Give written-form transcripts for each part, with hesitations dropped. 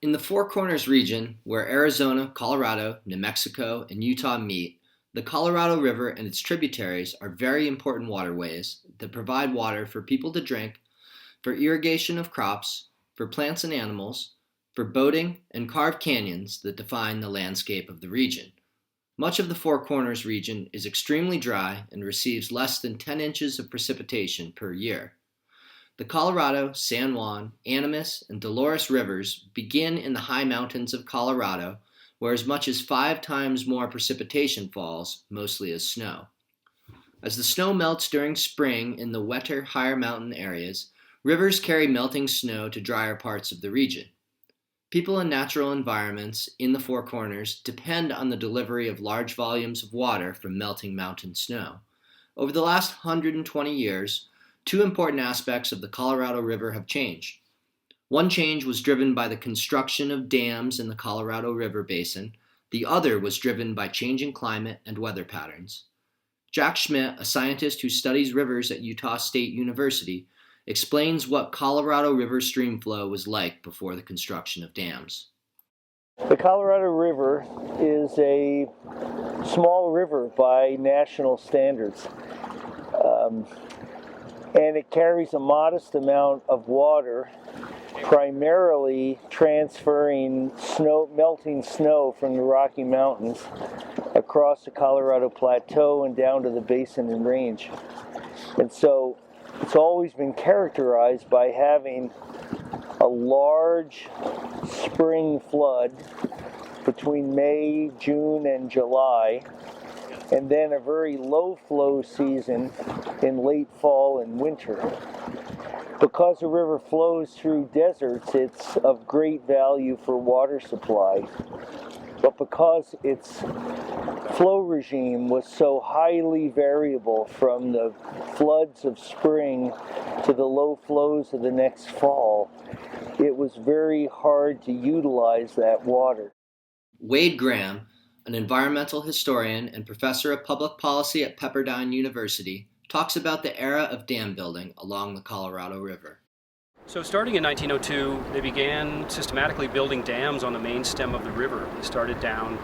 In the Four Corners region, where Arizona, Colorado, New Mexico, and Utah meet, the Colorado River and its tributaries are very important waterways that provide water for people to drink, for irrigation of crops, for plants and animals, for boating, and carved canyons that define the landscape of the region. Much of the Four Corners region is extremely dry and receives less than 10 inches of precipitation per year. The Colorado, San Juan, Animas, and Dolores rivers begin in the high mountains of Colorado, where as much as 5 times more precipitation falls, mostly as snow. As the snow melts during spring in the wetter, higher mountain areas, rivers carry melting snow to drier parts of the region. People and natural environments in the Four Corners depend on the delivery of large volumes of water from melting mountain snow. Over the last 120 years, 2 important aspects of the Colorado River have changed. One change was driven by the construction of dams in the Colorado River basin. The other was driven by changing climate and weather patterns. Jack Schmidt, a scientist who studies rivers at Utah State University, explains what Colorado River stream flow was like before the construction of dams. The Colorado River is a small river by national standards. And it carries a modest amount of water, primarily transferring melting snow from the Rocky Mountains across the Colorado Plateau and down to the basin and range. And so it's always been characterized by having a large spring flood between May, June, and July, and then a very low flow season in late fall and winter. Because the river flows through deserts, it's of great value for water supply. But because its flow regime was so highly variable from the floods of spring to the low flows of the next fall, it was very hard to utilize that water. Wade Graham, an environmental historian and professor of public policy at Pepperdine University, talks about the era of dam building along the Colorado River. So starting in 1902, they began systematically building dams on the main stem of the river. They started down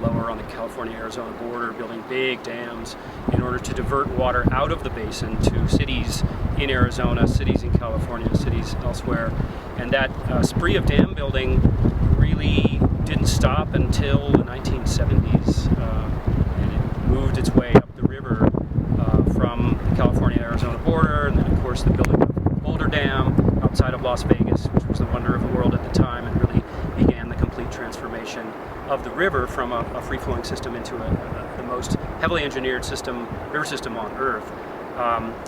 lower on the California-Arizona border, building big dams in order to divert water out of the basin to cities in Arizona, cities in California, cities elsewhere. And that spree of dam building really didn't stop until the 1970s, and it moved its way up the river from the California-Arizona border, and then of course the building of Boulder Dam outside of Las Vegas, which was the wonder of the world at the time, and really began the complete transformation of the river from a free-flowing system into the most heavily engineered river system on Earth.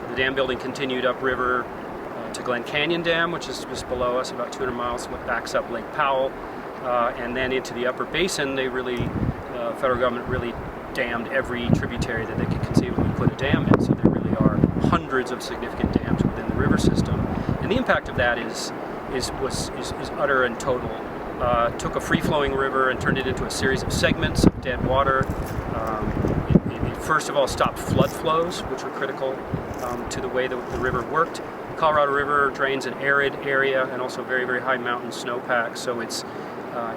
The dam building continued upriver to Glen Canyon Dam, which is just below us, about 200 miles, what backs up Lake Powell, and then into the upper basin. They federal government really dammed every tributary that they could conceivably put a dam in. So there really are hundreds of significant dams within the river system, and the impact of that is utter and total. Took a free-flowing river and turned it into a series of segments of dead water. It first of all stopped flood flows, which were critical to the way that the river worked. The Colorado River drains an arid area and also very, very high mountain snowpack, so it's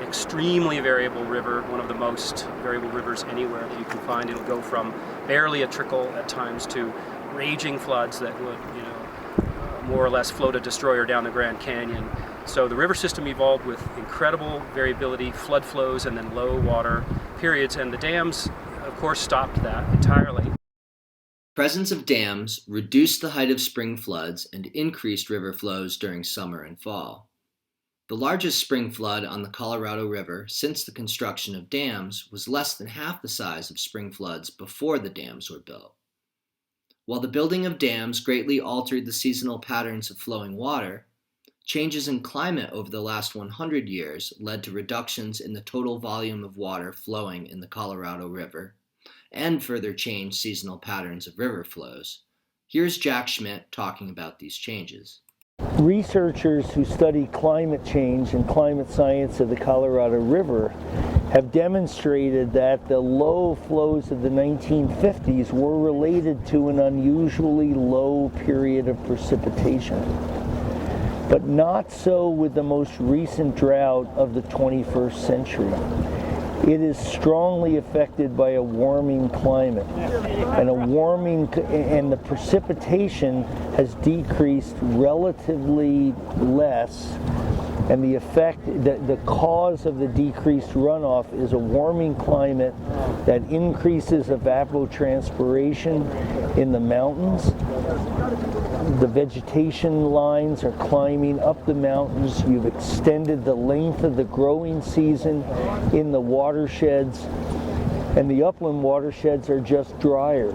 extremely variable river, one of the most variable rivers anywhere that you can find. It'll go from barely a trickle at times to raging floods that would, more or less float a destroyer down the Grand Canyon. So the river system evolved with incredible variability, flood flows, and then low water periods, and the dams, of course, stopped that entirely. The presence of dams reduced the height of spring floods and increased river flows during summer and fall. The largest spring flood on the Colorado River since the construction of dams was less than half the size of spring floods before the dams were built. While the building of dams greatly altered the seasonal patterns of flowing water, changes in climate over the last 100 years led to reductions in the total volume of water flowing in the Colorado River, and further changed seasonal patterns of river flows. Here's Jack Schmidt talking about these changes. Researchers who study climate change and climate science of the Colorado River have demonstrated that the low flows of the 1950s were related to an unusually low period of precipitation. but not so with the most recent drought of the 21st century. It is strongly affected by a warming climate, and the precipitation has decreased relatively less, and the cause of the decreased runoff is a warming climate that increases evapotranspiration in the mountains. The vegetation lines are climbing up the mountains. You've extended the length of the growing season in the watersheds, and the upland watersheds are just drier.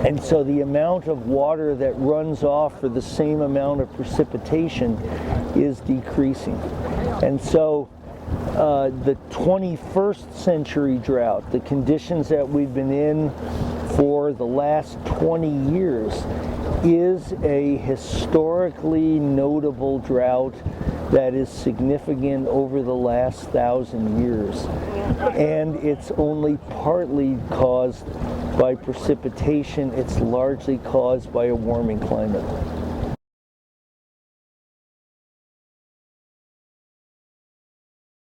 And so the amount of water that runs off for the same amount of precipitation is decreasing. And so the 21st century drought, the conditions that we've been in for the last 20 years, is a historically notable drought that is significant over the last 1,000 years. And it's only partly caused by precipitation. It's largely caused by a warming climate.